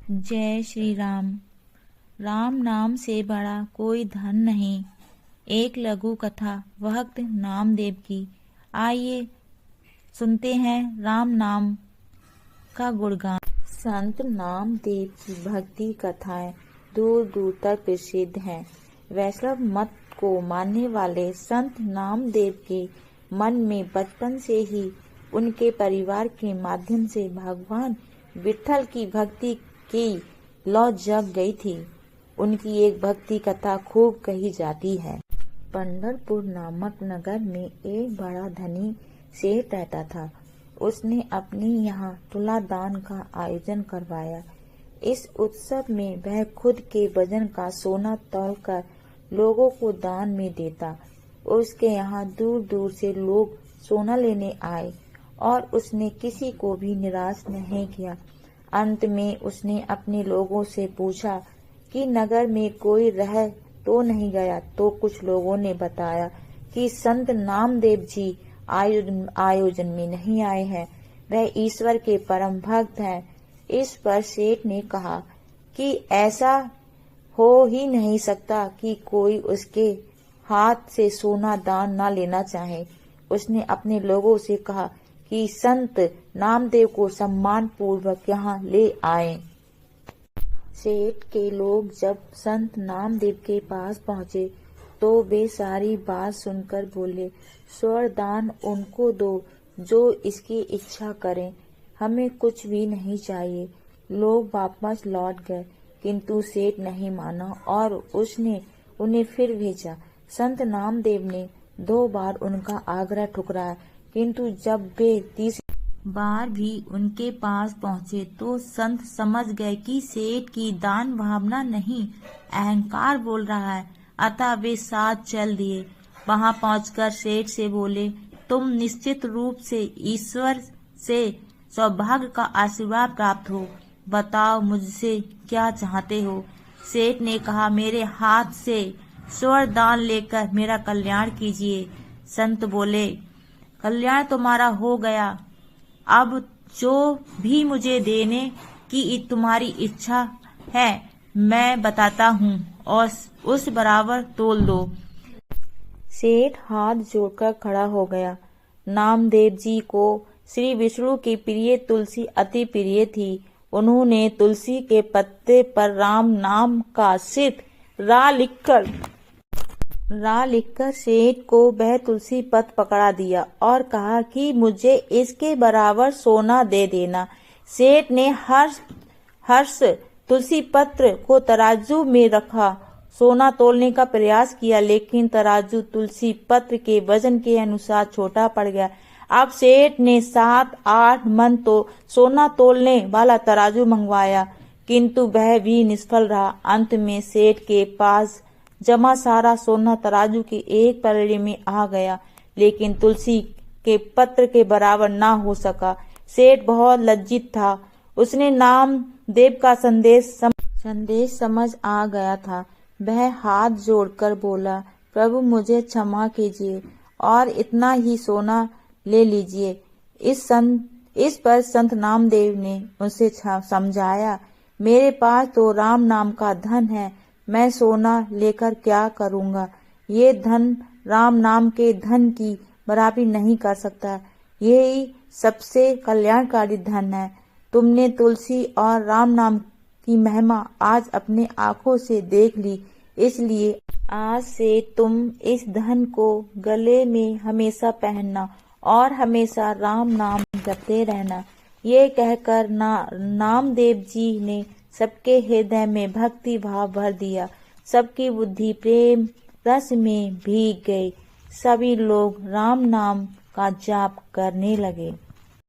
जय श्री राम। राम नाम से बड़ा कोई धन नहीं। एक लघु कथा भक्त नामदेव की। आइए सुनते हैं राम नाम का गुणगान। संत नामदेव की भक्ति कथाएं दूर दूर तक प्रसिद्ध हैं। वैष्णव मत को मानने वाले संत नामदेव के मन में बचपन से ही उनके परिवार के माध्यम से भगवान विठ्ठल की भक्ति की लौ जग गई थी। उनकी एक भक्ति कथा खूब कही जाती है। पंढरपुर नामक नगर में एक बड़ा धनी सेठ रहता था। उसने अपने यहाँ तुलादान का आयोजन करवाया। इस उत्सव में वह खुद के वजन का सोना तौलकर लोगों को दान में देता। उसके यहाँ दूर दूर से लोग सोना लेने आए और उसने किसी को भी निराश नहीं किया। अंत में उसने अपने लोगों से पूछा कि नगर में कोई रह तो नहीं गया, तो कुछ लोगों ने बताया कि संत नामदेव जी आयोजन में नहीं आए हैं, वह ईश्वर के परम भक्त हैं। इस पर सेठ ने कहा कि ऐसा हो ही नहीं सकता कि कोई उसके हाथ से सोना दान न लेना चाहे। उसने अपने लोगों से कहा कि संत नामदेव को सम्मान पूर्वक यहाँ ले आए। सेठ के लोग जब संत नामदेव के पास पहुँचे तो वे सारी बात सुनकर बोले, स्वर्ण दान उनको दो जो इसकी इच्छा करें, हमें कुछ भी नहीं चाहिए। लोग वापस लौट गए, किंतु सेठ नहीं माना और उसने उन्हें फिर भेजा। संत नामदेव ने 2 बार उनका आग्रह ठुकराया, किंतु जब वे तीसरी बार भी उनके पास पहुँचे तो संत समझ गए कि सेठ की दान भावना नहीं, अहंकार बोल रहा है। अतः वे साथ चल दिए। वहां पहुंचकर सेठ से बोले, तुम निश्चित रूप से ईश्वर से सौभाग्य का आशीर्वाद प्राप्त हो, बताओ मुझसे क्या चाहते हो। सेठ ने कहा, मेरे हाथ से स्वर्ण दान लेकर मेरा कल्याण कीजिए। संत बोले, कल्याण तुम्हारा हो गया, अब जो भी मुझे देने की तुम्हारी इच्छा है मैं बताता हूँ और उस बराबर तोल दो। सेठ हाथ जोड़कर खड़ा हो गया। नामदेव जी को श्री विष्णु की प्रिय तुलसी अति प्रिय थी। उन्होंने तुलसी के पत्ते पर राम नाम का सिर्फ रा लिखकर सेठ को वह तुलसी पत्र पकड़ा दिया और कहा कि मुझे इसके बराबर सोना दे देना। सेठ ने हर्ष तुलसी पत्र को तराजू में रखा, सोना तोलने का प्रयास किया, लेकिन तराजू तुलसी पत्र के वजन के अनुसार छोटा पड़ गया। अब सेठ ने 7-8 मन तो सोना तोलने वाला तराजू मंगवाया, किंतु वह भी निष्फल रहा। अंत में सेठ के पास जमा सारा सोना तराजू के एक पलड़े में आ गया, लेकिन तुलसी के पत्र के बराबर ना हो सका। सेठ बहुत लज्जित था। उसने नामदेव का संदेश समझ आ गया था। वह हाथ जोड़कर बोला, प्रभु मुझे क्षमा कीजिए और इतना ही सोना ले लीजिए। इस पर संत नामदेव ने उसे समझाया, मेरे पास तो राम नाम का धन है, मैं सोना लेकर क्या करूँगा। ये धन राम नाम के धन की बराबरी नहीं कर सकता। यही सबसे कल्याणकारी धन है। तुमने तुलसी और राम नाम की महिमा आज अपने आँखों से देख ली, इसलिए आज से तुम इस धन को गले में हमेशा पहनना और हमेशा राम नाम जपते रहना। ये कहकर नामदेव जी ने सबके हृदय में भक्ति भाव भर दिया। सबकी बुद्धि प्रेम रस में भीग गई। सभी लोग राम नाम का जाप करने लगे।